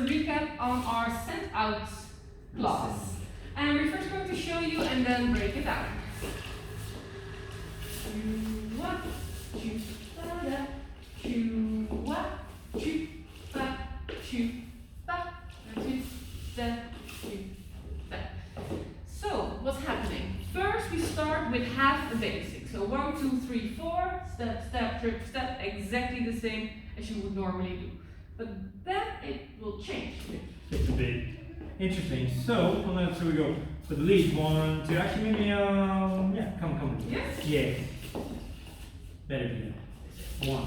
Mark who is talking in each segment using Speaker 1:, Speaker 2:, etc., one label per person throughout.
Speaker 1: recap on our sent out class. And we're first going to show you and then break it down. So, what's happening? First, we start with half the basic. So 1, 2, 3, 4, step, step, trip, step, exactly the same as you would normally do. But then it will change.
Speaker 2: It's a bit interesting. So, so we go for the lead. 1, 2. Actually, maybe yeah, come.
Speaker 1: Yes.
Speaker 2: Yeah. Better do that. 1,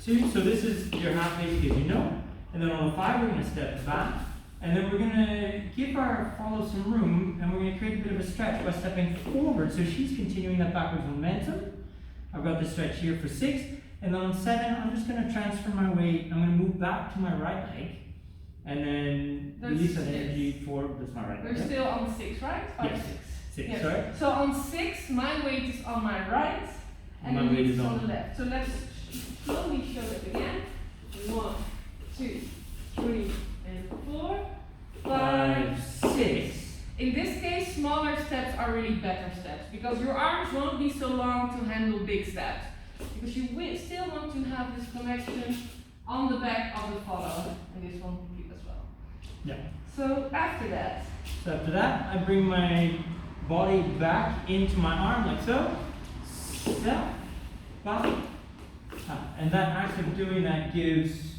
Speaker 2: 2. So this is your half basic, as you know. And then on the 5, we're going to step back. And then we're going to give our follow some room, and we're going to create a bit of a stretch by stepping forward. So she's continuing that backwards momentum. I've got this stretch here for 6. And then on 7, I'm just going to transfer my weight. I'm going to move back to my right leg. And then release that energy for, that's my right leg.
Speaker 1: We're still on 6, right?
Speaker 2: Yes. 6,
Speaker 1: yes.
Speaker 2: sorry.
Speaker 1: So on 6, my weight is on my right, and
Speaker 2: my weight is
Speaker 1: on the left. So let's slowly show it again. 1, 2, 3, and 4, 5, 6. In this case, smaller steps are really better steps because your arms won't be so long to handle big steps. Because you still want to have this connection on the back of the follow, and this one complete as well.
Speaker 2: Yeah.
Speaker 1: So after that.
Speaker 2: I bring my body back into my arm like so. Step, back. And that act of doing that gives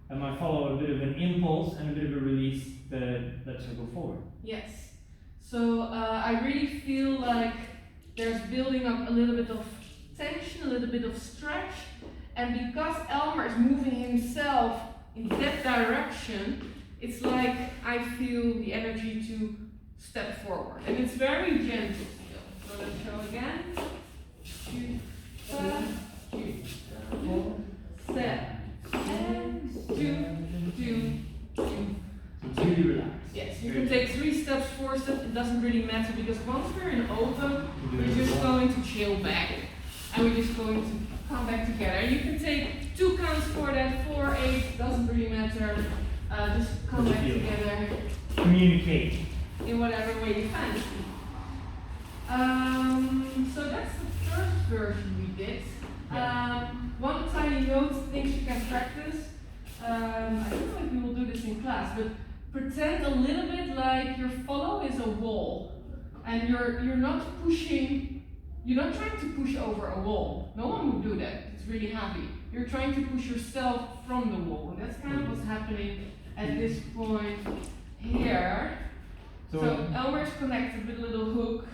Speaker 2: my follow a bit of an impulse and a bit of a release that lets her go forward.
Speaker 1: Yes. So I really feel like there's building up a little bit of tension, a little bit of stretch, and because Elmer is moving himself in that direction, it's like I feel the energy to step forward, and it's very gentle still. So let's show again. 2, 5, 2, 4, step, and 2, 2, 2.
Speaker 2: It's really relaxed.
Speaker 1: Yes, you can take 3 steps, 4 steps, it doesn't really matter because once we're in open, we're just going to chill back. And we're just going to come back together. You can take 2 counts for that, 4, 8, doesn't really matter. Just come back together.
Speaker 2: Communicate.
Speaker 1: In whatever way you fancy. So that's the first version we did. One tiny note, things you can practice. I don't know if we will do this in class, but pretend a little bit like your follow is a wall. And you're not pushing. You're not trying to push over a wall. No one would do that. It's really heavy. You're trying to push yourself from the wall. And that's kind of what's happening at this point here. So Elmer is connected with a little hook.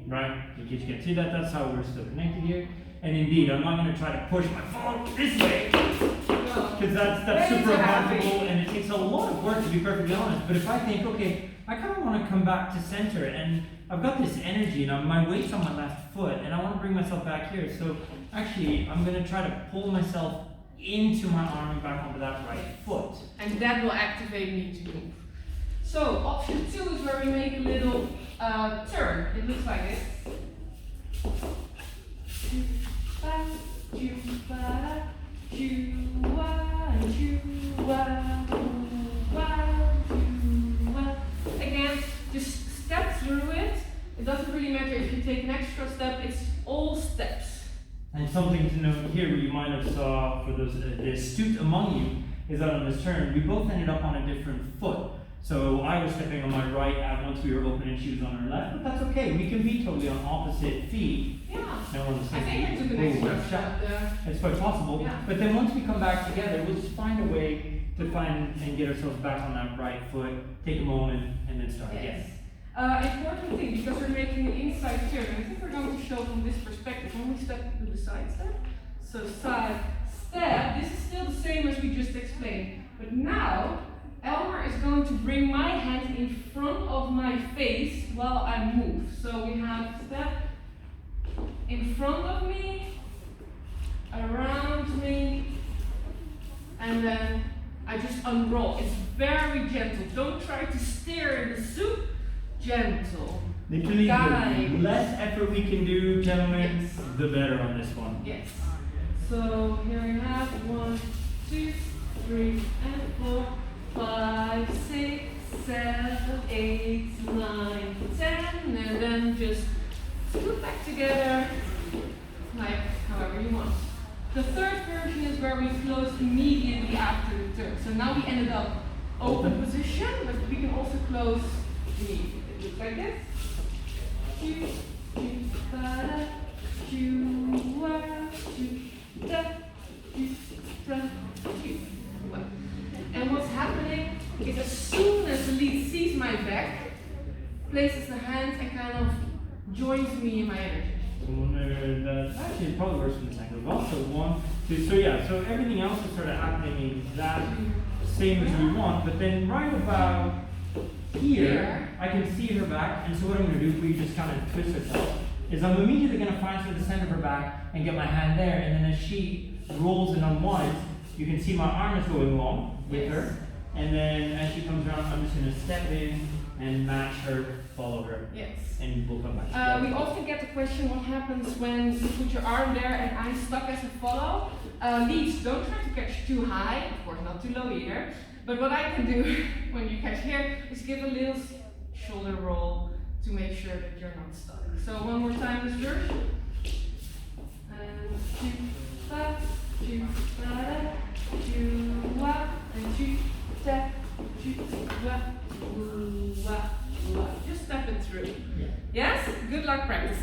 Speaker 2: Right, in case you can see that, that's how we're still connected here. And indeed, I'm not going to try to push my phone this way. Because that's super uncomfortable and it takes a lot of work, to be perfectly honest. But if I think, okay, I kind of want to come back to center and I've got this energy and my weight's on my left foot and I want to bring myself back here. So actually, I'm going to try to pull myself into my arm and back onto that right foot.
Speaker 1: And that will activate me to move. So option 2 is where we make a little turn. It looks like this. 2, 5, 2, 5, 2, 1, 2, 1, 2, 1. Again, just step through it. It doesn't really matter if you take an extra step, it's all steps.
Speaker 2: And something to note here, what you might have saw for those the astute among you, is that on this turn, we both ended up on a different foot. So I was stepping on my right once we were open and she was on her left, but that's okay. We can be totally on opposite feet.
Speaker 1: Yeah.
Speaker 2: No one
Speaker 1: I think I took an extra step there.
Speaker 2: It's quite possible.
Speaker 1: Yeah.
Speaker 2: But then once we come back together, we'll just find a way to find and get ourselves back on that right foot, take a moment, and then start again.
Speaker 1: Important thing, because we're making an inside turn, and I think we're going to show from this perspective. When we step to the side step, so side step, this is still the same as we just explained. But now, Elmer is going to bring my hand in front of my face while I move. So we have step in front of me, around me, and then I just unroll. It's very gentle. Don't try to steer in the soup. Gentle.
Speaker 2: Literally, the less effort we can do, gentlemen,
Speaker 1: yes,
Speaker 2: the better on this one.
Speaker 1: Yes. So here we have 1, 2, 3 and 4, 5, 6, 7, 8, 9, 10, and then just put back together like however you want. The third version is where we close immediately after the turn. So now we ended up open position, but we can also close immediately. It looks like this. And what's happening is as soon as the lead sees my back, places the hands and kind of joins me in my energy.
Speaker 2: That actually probably works from the second as well. So 1, 2, so yeah, so everything else is sort of happening exactly same as we want, but then right about here, I can see her back, and so what I'm going to do if we just kind of twist ourselves is I'm immediately going to find sort of the center of her back and get my hand there, and then as she rolls and unwinds, you can see my arm is going along with her, and then as she comes around, I'm just going to step in and match her, follow her, and we'll come back.
Speaker 1: We often get the question, what happens when you put your arm there and I'm stuck as a follow? Leads, don't try to catch too high, of course not too low either, but what I can do when you catch here is give a little shoulder roll to make sure that you're not stuck. So one more time this version. And 2, 5, 2, 5, 2, 1, and 2, 10, 2, 1, just step it through. Yes? Good luck practicing.